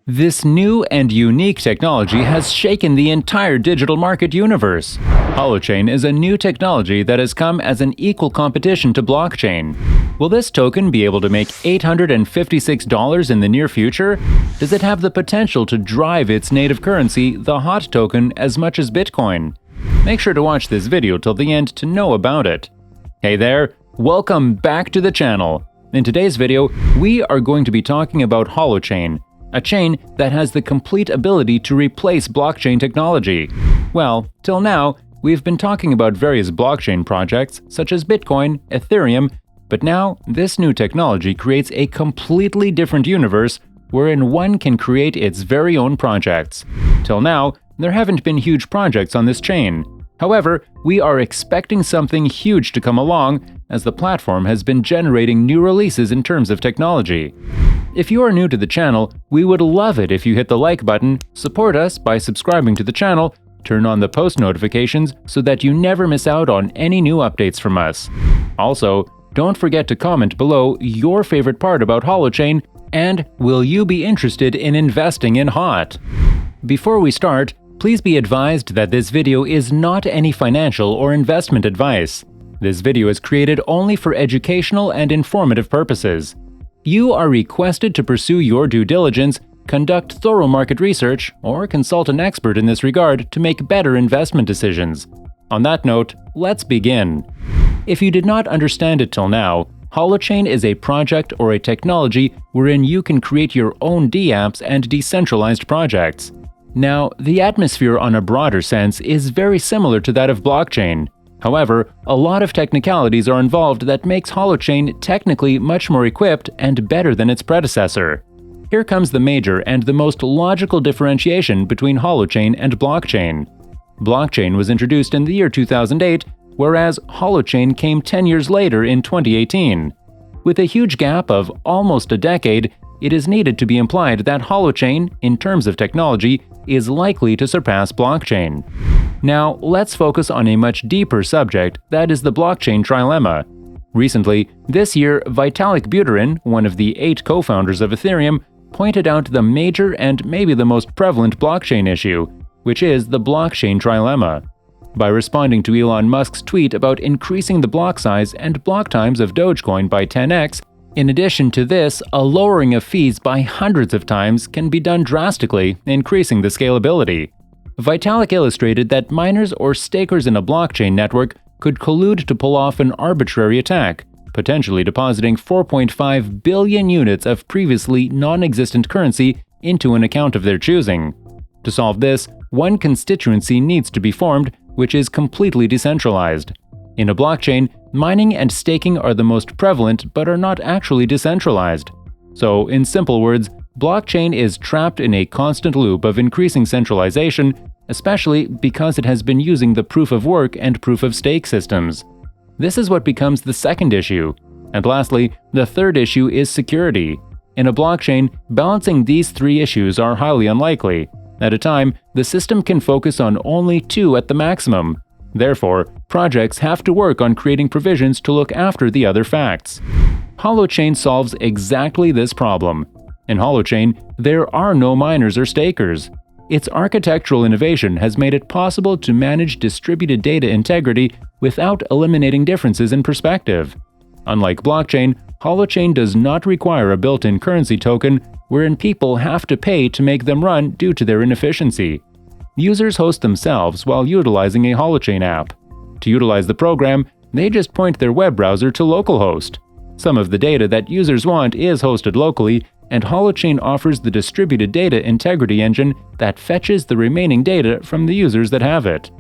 This new and unique technology has shaken the entire digital market universe. Holochain is a new technology that has come as an equal competition to blockchain. Will this token be able to make $856 in the near future? Does it have the potential to drive its native currency, the HOT token, as much as Bitcoin? Make sure to watch this video till the end to know about it. Hey there, welcome back to the channel. In today's video, we are going to be talking about Holochain, a chain that has the complete ability to replace blockchain technology. Well, till now, we've been talking about various blockchain projects such as Bitcoin, Ethereum, but now this new technology creates a completely different universe wherein one can create its very own projects. Till now, there haven't been huge projects on this chain. However, we are expecting something huge to come along as the platform has been generating new releases in terms of technology. If you are new to the channel, we would love it if you hit the like button, support us by subscribing to the channel, turn on the post notifications so that you never miss out on any new updates from us. Also, don't forget to comment below your favorite part about Holochain and will you be interested in investing in HOT? Before we start, please be advised that this video is not any financial or investment advice. This video is created only for educational and informative purposes. You are requested to pursue your due diligence, conduct thorough market research, or consult an expert in this regard to make better investment decisions. On that note, let's begin. If you did not understand it till now, Holochain is a project or a technology wherein you can create your own dApps and decentralized projects. Now, the atmosphere on a broader sense is very similar to that of blockchain. However, a lot of technicalities are involved that makes Holochain technically much more equipped and better than its predecessor. Here comes the major and the most logical differentiation between Holochain and blockchain. Blockchain was introduced in the year 2008, whereas Holochain came 10 years later in 2018. With a huge gap of almost a decade, it is needed to be implied that Holochain, in terms of technology, is likely to surpass blockchain. Now, let's focus on a much deeper subject, that is the blockchain trilemma. Recently, this year, Vitalik Buterin, one of the 8 co-founders of Ethereum, pointed out the major and maybe the most prevalent blockchain issue, which is the blockchain trilemma. By responding to Elon Musk's tweet about increasing the block size and block times of Dogecoin by 10x, in addition to this, a lowering of fees by hundreds of times can be done drastically, increasing the scalability. Vitalik illustrated that miners or stakers in a blockchain network could collude to pull off an arbitrary attack, potentially depositing 4.5 billion units of previously non-existent currency into an account of their choosing. To solve this, one constituency needs to be formed, which is completely decentralized. In a blockchain, mining and staking are the most prevalent but are not actually decentralized. So, in simple words, blockchain is trapped in a constant loop of increasing centralization, especially because it has been using the proof of work and proof of stake systems. This is what becomes the second issue. And lastly, the third issue is security. In a blockchain, balancing these 3 issues are highly unlikely. At a time, the system can focus on only 2 at the maximum. Therefore, projects have to work on creating provisions to look after the other facts. Holochain solves exactly this problem. In Holochain, there are no miners or stakers. Its architectural innovation has made it possible to manage distributed data integrity without eliminating differences in perspective. Unlike blockchain, Holochain does not require a built-in currency token wherein people have to pay to make them run due to their inefficiency. Users host themselves while utilizing a Holochain app. To utilize the program, they just point their web browser to localhost. Some of the data that users want is hosted locally, and Holochain offers the distributed data integrity engine that fetches the remaining data from the users that have it.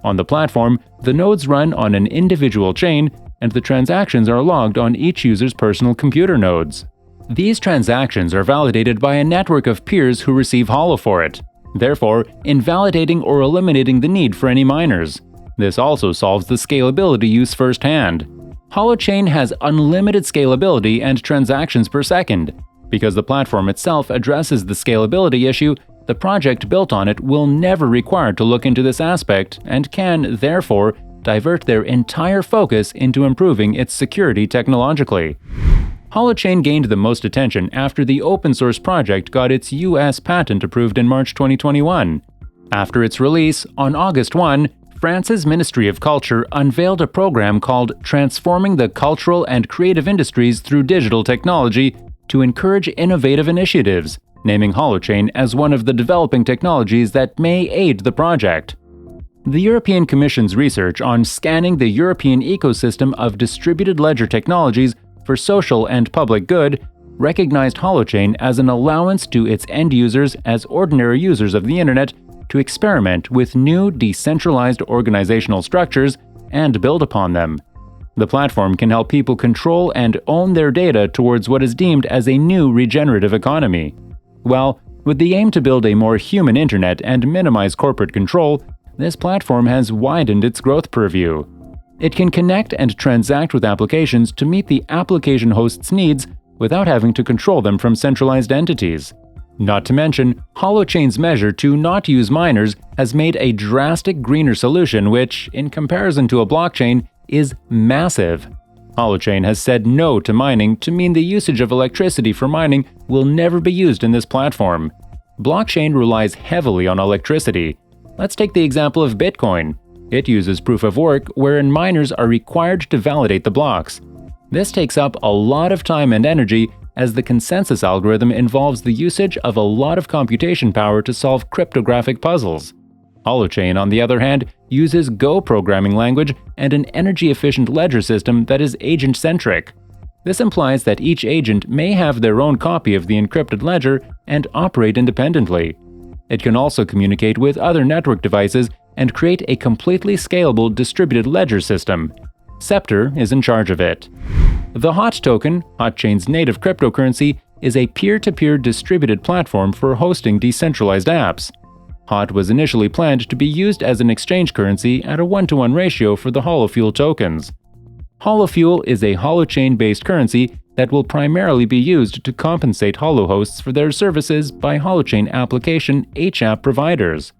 On the platform, the nodes run on an individual chain, and the transactions are logged on each user's personal computer nodes. These transactions are validated by a network of peers who receive Holo for it, therefore invalidating or eliminating the need for any miners. This also solves the scalability use firsthand. Holochain has unlimited scalability and transactions per second. Because the platform itself addresses the scalability issue, the project built on it will never require to look into this aspect and can, therefore, divert their entire focus into improving its security technologically. Holochain gained the most attention after the open-source project got its US patent approved in March 2021. After its release, on August 1, France's Ministry of Culture unveiled a program called Transforming the Cultural and Creative Industries Through Digital Technology to encourage innovative initiatives, naming Holochain as one of the developing technologies that may aid the project. The European Commission's research on scanning the European ecosystem of distributed ledger technologies for social and public good recognized Holochain as an allowance to its end users as ordinary users of the Internet to experiment with new decentralized organizational structures and build upon them. The platform can help people control and own their data towards what is deemed as a new regenerative economy. Well, with the aim to build a more human internet and minimize corporate control, this platform has widened its growth purview. It can connect and transact with applications to meet the application host's needs without having to control them from centralized entities. Not to mention, Holochain's measure to not use miners has made a drastic greener solution which, in comparison to a blockchain, is massive. Holochain has said no to mining to mean the usage of electricity for mining will never be used in this platform. Blockchain relies heavily on electricity. Let's take the example of Bitcoin. It uses proof of work wherein miners are required to validate the blocks. This takes up a lot of time and energy as the consensus algorithm involves the usage of a lot of computation power to solve cryptographic puzzles. Holochain, on the other hand, uses Go programming language and an energy-efficient ledger system that is agent-centric. This implies that each agent may have their own copy of the encrypted ledger and operate independently. It can also communicate with other network devices and create a completely scalable distributed ledger system. Scepter is in charge of it. The HOT token, Hotchain's native cryptocurrency, is a peer-to-peer distributed platform for hosting decentralized apps. HOT was initially planned to be used as an exchange currency at a 1-to-1 ratio for the Holofuel tokens. Holofuel is a Holochain-based currency that will primarily be used to compensate Holo hosts for their services by Holochain application HApp providers.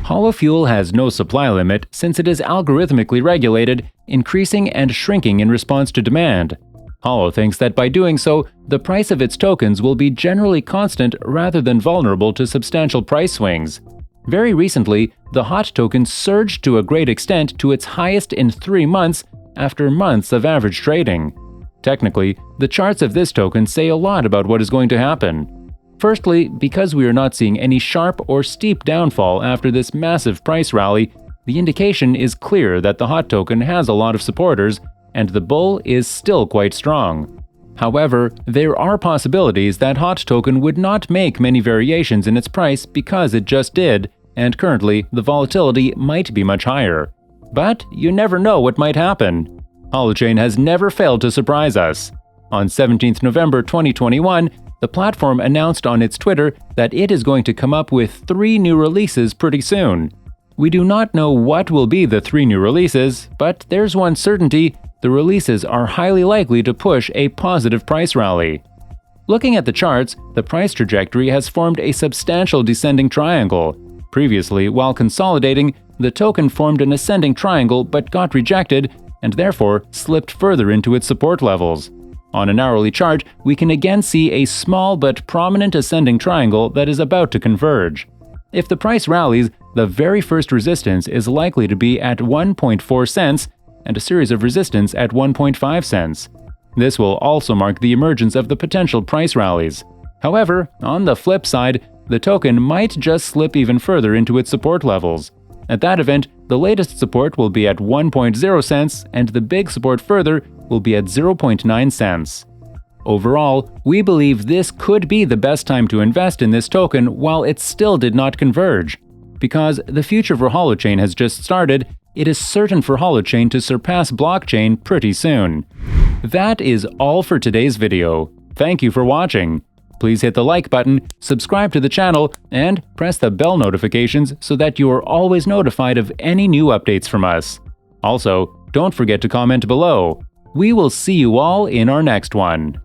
Holofuel has no supply limit since it is algorithmically regulated, increasing and shrinking in response to demand. Holo thinks that by doing so, the price of its tokens will be generally constant rather than vulnerable to substantial price swings. Very recently, the HOT token surged to a great extent to its highest in 3 months after months of average trading. Technically, the charts of this token say a lot about what is going to happen. Firstly, because we are not seeing any sharp or steep downfall after this massive price rally, the indication is clear that the HOT token has a lot of supporters, and the bull is still quite strong. However, there are possibilities that HOT token would not make many variations in its price because it just did, and currently the volatility might be much higher. But you never know what might happen. Holochain has never failed to surprise us. On 17th November 2021, the platform announced on its Twitter that it is going to come up with 3 new releases pretty soon. We do not know what will be the 3 new releases, but there's one certainty: the releases are highly likely to push a positive price rally. Looking at the charts, the price trajectory has formed a substantial descending triangle. Previously, while consolidating, the token formed an ascending triangle but got rejected and therefore slipped further into its support levels. On an hourly chart, we can again see a small but prominent ascending triangle that is about to converge. If the price rallies, the very first resistance is likely to be at 1.4 cents and a series of resistance at 1.5 cents. This will also mark the emergence of the potential price rallies. However, on the flip side, the token might just slip even further into its support levels. At that event, the latest support will be at 1.0 cents and the big support further will be at 0.9 cents. Overall, we believe this could be the best time to invest in this token while it still did not converge. Because the future for Holochain has just started, it is certain for Holochain to surpass blockchain pretty soon. That is all for today's video. Thank you for watching. Please hit the like button, subscribe to the channel, and press the bell notifications so that you are always notified of any new updates from us. Also, don't forget to comment below. We will see you all in our next one.